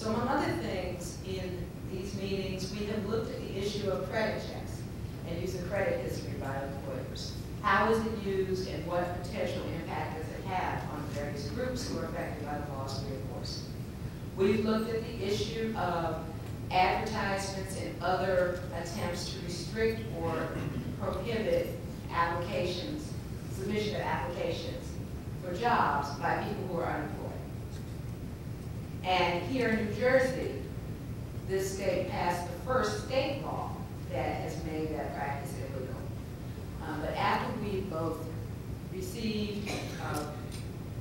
So among other things, in these meetings, we have looked at the issue of credit checks and use of credit history by employers. How is it used and what potential impact does it have on various groups who are affected by the laws we enforce? We've looked at the issue of advertisements and other attempts to restrict or prohibit applications, submission of applications for jobs by people who are unemployed. And here in New Jersey, this state passed the first state law that has made that practice illegal. But after we both received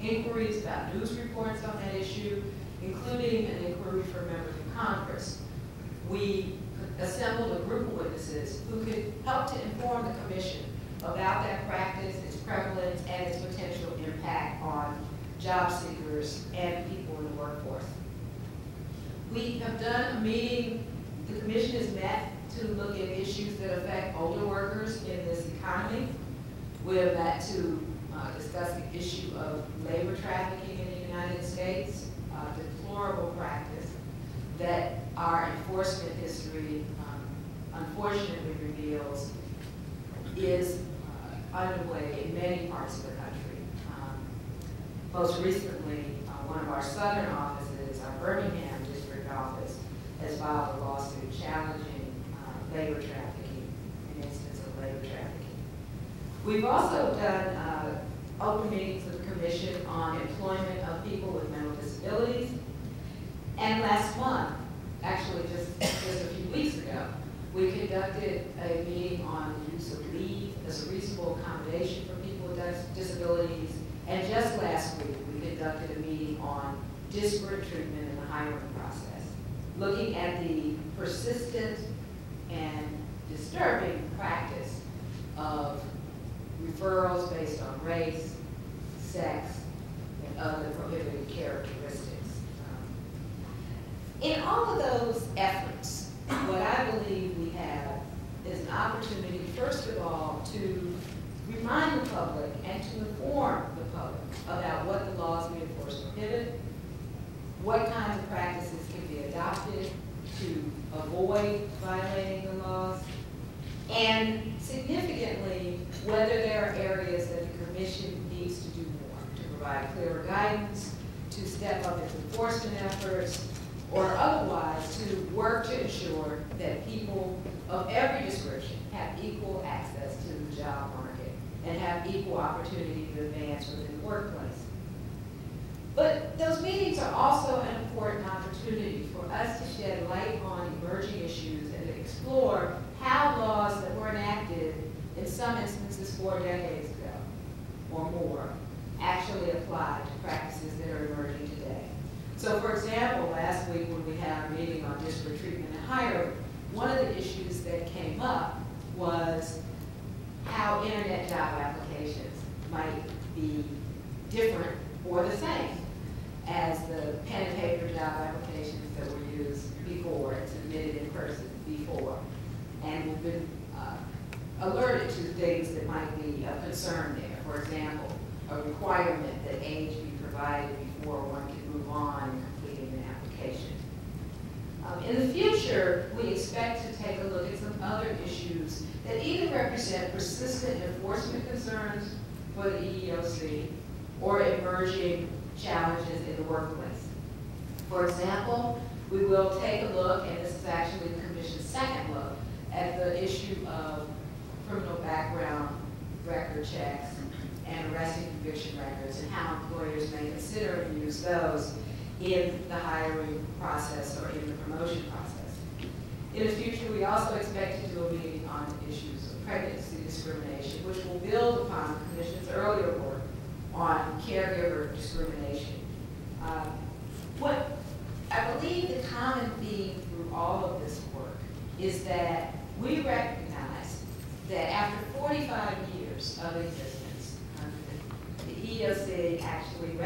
inquiries about news reports on that issue, including an inquiry from members of Congress, we assembled a group of witnesses who could help to inform the Commission about that practice, its prevalence, and its potential impact on job seekers and people in the workforce. We have done a meeting, the Commission has met to look at issues that affect older workers in this economy. We have met to discuss the issue of labor trafficking in the United States, deplorable practice that our enforcement history unfortunately reveals is underway in many parts of the country. Most recently, one of our southern offices, our Berrien district office, has filed a lawsuit challenging labor trafficking, an instance of labor trafficking. We've also done open meetings with the Commission on employment of people with mental disabilities. And last month, actually just a few weeks ago, we conducted a meeting on the use of leave as a reasonable accommodation for people with disabilities. And just last week, we conducted a meeting on disparate treatment in the hiring process, looking at the persistent and disturbing practice of referrals based on race, sex, and other prohibited characteristics. In all of those efforts, what I believe we have is an opportunity, first of all, to remind the public and to inform the public about what the laws we enforce prohibit, what kinds of practices can be adopted to avoid violating the laws, and significantly, whether there are areas that the Commission needs to do more to provide clearer guidance, to step up its enforcement efforts, or otherwise to work to ensure that people of every description have equal access to the job market and have equal opportunity to advance within the workplace. But those meetings are also an important opportunity for us to shed light on emerging issues and to explore how laws that were enacted in some instances 4 decades ago or more actually apply to practices that are emerging today. So for example, last week when we had a meeting on disparate treatment and hiring, one of the issues that came up was how internet job applications might be different or the same as the pen and paper job applications that were used before and submitted in person before. And we've been alerted to things that might be of concern there. For example, a requirement that age be provided before one can move on in completing an application. In the future, we expect to take a look at some other issues that either represent persistent enforcement concerns for the EEOC or emerging challenges in the workplace. For example, we will take a look, and this is actually the Commission's second look, at the issue of criminal background record checks and arrest and conviction records and how employers may consider and use those in the hiring process or in the promotion process. In the future, we also expect to do a meeting on issues of pregnancy discrimination, which will build upon the Commission's earlier work on caregiver discrimination. What I believe the common theme through all of this work is that we recognize that after 45 years of existence, the EEOC actually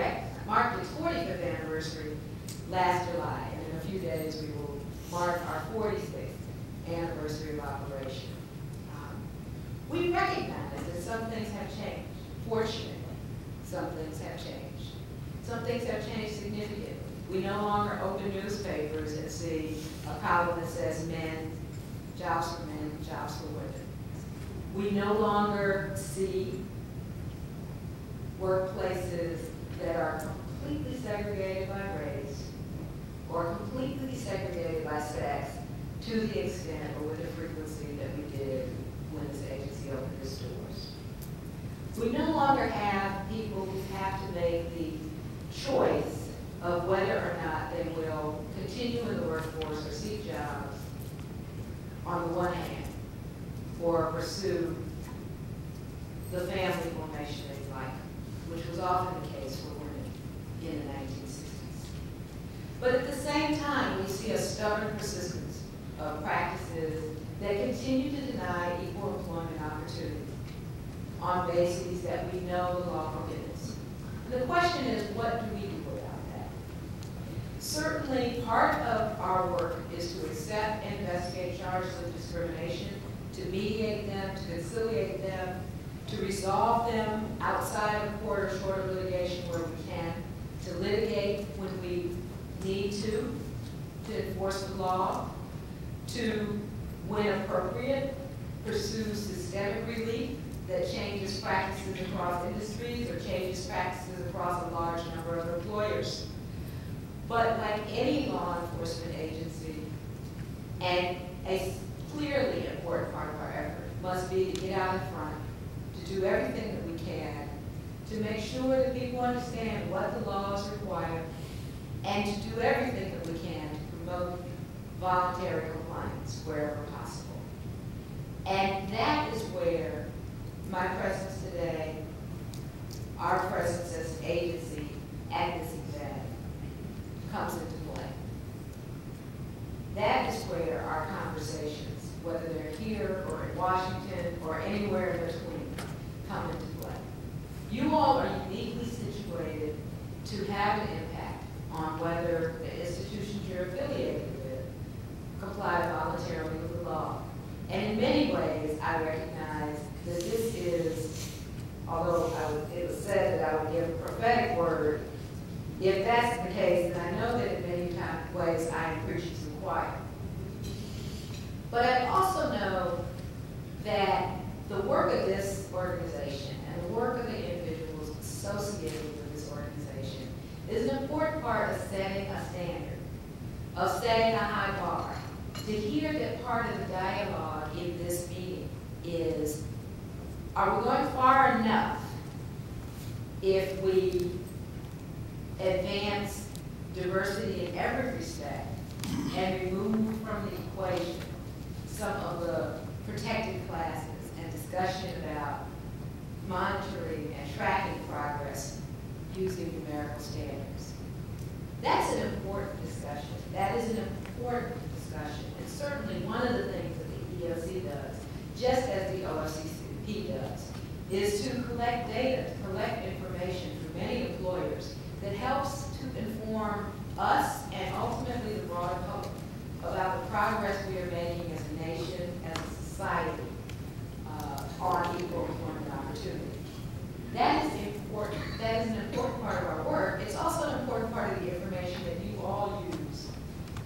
marked its 45th anniversary last July, and in a few days we will mark our 46th anniversary of operation. We recognize that some things have changed. Fortunately, some things have changed. Some things have changed significantly. We no longer open newspapers a column that says jobs for men, jobs for women. We no longer see workplaces that are completely segregated by race or completely segregated by sex to the extent or with the frequency that we did when this agency opened its doors. We no longer have people who have to make the choice of whether or not they will continue in the workforce or seek jobs on the one hand, or pursue the family formation they like, which was often the case for women in the 1960s. But at the same time, we see a stubborn persistence of practices that continue to deny equal employment opportunity on bases that we know the law prohibits. The question is, what do we do about that? Certainly, part of our work is to accept and investigate charges of discrimination, to mediate them, to conciliate them, to resolve them outside of court or short of litigation where we can, to litigate when we need to enforce the law, to, when appropriate, pursue systemic relief that changes practices across industries or changes practices across a large number of employers. But like any law enforcement agency, and a clearly important part of our effort must be to get out in front, to do everything that we can, to make sure that people understand what the laws require, and to do everything that we can to promote voluntary compliance wherever possible. And that is where my presence today, our presence as an agency at this event, comes into play. That is where our conversations, whether they're here or in Washington or anywhere in between, come into play. You all are uniquely situated to have an impact on whether the institutions you're affiliated with comply voluntarily with the law. And in many ways, I recognize that this is, although it was said that I would give a prophetic word, if that's the case, then I know that in many ways I am preaching to the choir. But I also know that the work of this organization and the work of the individuals associated with this organization is an important part of setting a standard, of setting a high bar. To hear that part of the dialogue in this meeting is, are we going far enough if we advance diversity in every respect and remove from the equation some of the protected classes and discussion about monitoring and tracking progress using numerical standards? That's an important discussion. That is an important discussion. And certainly one of the things that the EEOC does, just as the OFCCP does, is to collect data, to collect information from many employers that helps to inform us and ultimately the broader public about the progress we are making as a nation, as a society, on equal employment opportunity. That is important. That is an important part of our work. It's also an important part of the information that you all use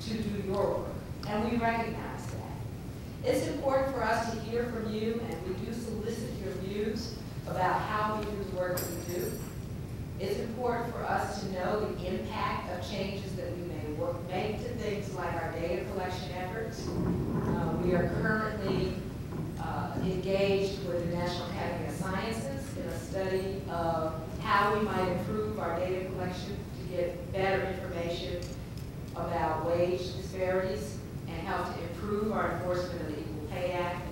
to do your work, and we recognize that. It's important for us to hear from you, and we do solicit your views about how we do the work that we do. It's important for us to know the impact of changes that we may make to things like our data collection efforts. We are currently engaged with the National Academy of Sciences in a study of how we might improve our data collection to get better information about wage disparities and help to improve our enforcement of the Equal Pay Act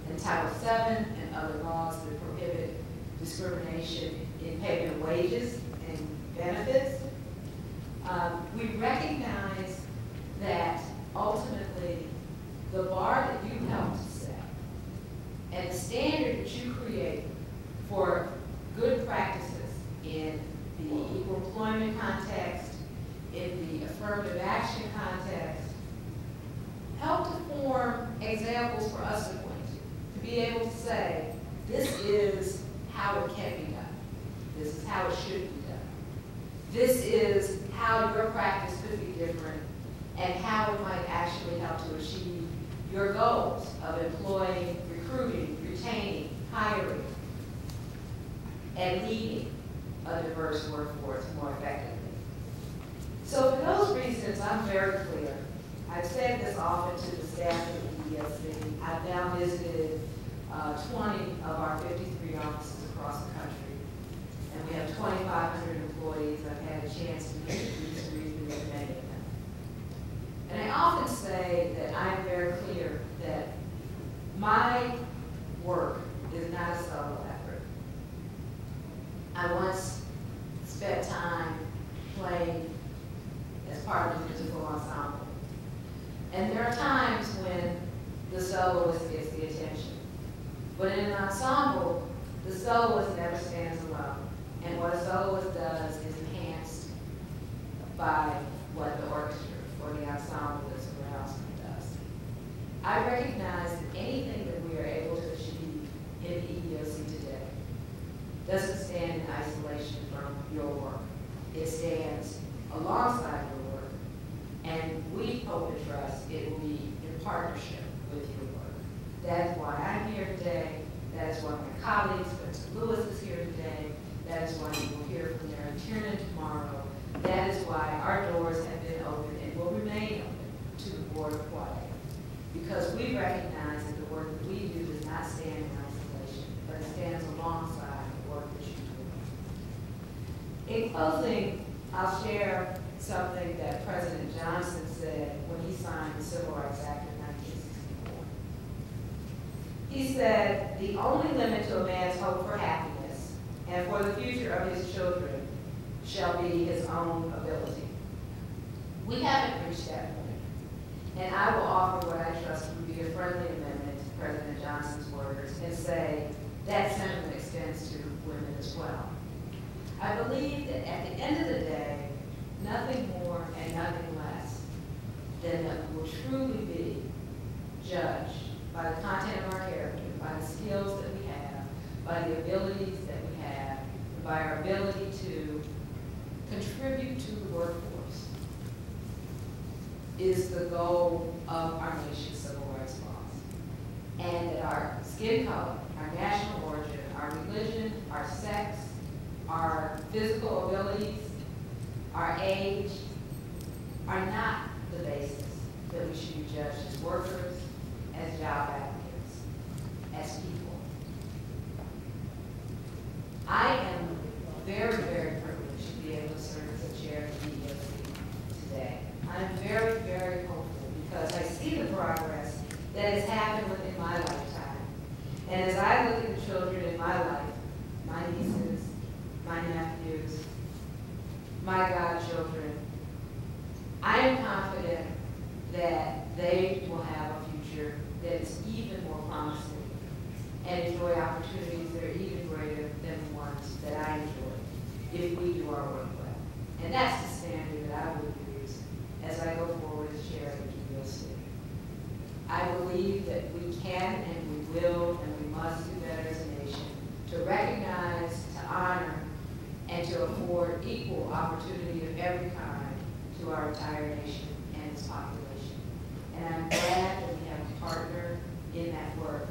and Title VII and other laws that prohibit discrimination in payment of wages and benefits. We recognize that ultimately the bar that you helped to set and the standard that you create for good practices in the equal employment context, in the affirmative action context, help to form examples for us to point to be able to say, this is how it can be done. This is how it should be done. This is how your practice could be different, and how it might actually help to achieve your goals of employing, recruiting, retaining, hiring, and leading a diverse workforce more effectively. So for those reasons, I'm very clear. I've said this often to the staff of the EEOC. I've now visited 20 of our 53 offices across the country, and we have 2,500 employees. I've had a chance to meet with many of them. And I often say that I'm very clear that my work is not a solo effort. I once spent time playing as part of the musical ensemble. And there are times when the soloist gets the attention. But in an ensemble, the soloist never stands alone. And what a soloist does is enhanced by what the orchestra or the ensemble that surrounds them does. I recognize that anything that we are able to achieve in the EEOC today doesn't stand in isolation from your work. It stands alongside your work, and we hope and trust it will be in partnership with your work. That is why I'm here today. That is why my colleagues, Spencer Lewis is here today. That is why you will hear from Mary Tiernan tomorrow. That is why our doors have been open and will remain open to the Board of Quiet. Because we recognize that the work that we do does not stand in isolation, but it stands alongside the work that you do. In closing, I'll share something that President Johnson said when he signed the Civil Rights Act of 1964. He said, "The only limit to a man's hope for happiness and for the future of his children shall be his own ability." We haven't reached that point, and I will offer what I trust would be a friendly amendment to President Johnson's words and say that sentiment extends to women as well. I believe that at the end of the day, nothing more and nothing less than that we will truly be judged by the content of our character, by the skills that we have, by the abilities that we have, and by our ability to contribute to the workforce is the goal of our nation's civil rights laws. And that our skin color, our national origin, our religion, our sex, our physical abilities, our age are not the basis that we should be judged as workers, as job applicants, as people. I am very, very privileged to be able to serve as the chair of the EEOC today. I'm very, very hopeful because I see the progress that has happened within my lifetime. And as I look at the children in my life, my nieces, my nephews, my godchildren, I am confident that they will have a future that is even more promising and enjoy opportunities that are even greater than the ones that I enjoy if we do our work well. And that's the standard that I would use as I go forward as chair of the EEOC. I believe that we can and we will and we must do better as a nation to recognize, to honor, and to afford equal opportunity of every kind to our entire nation and its population. And I'm glad that we have a partner in that work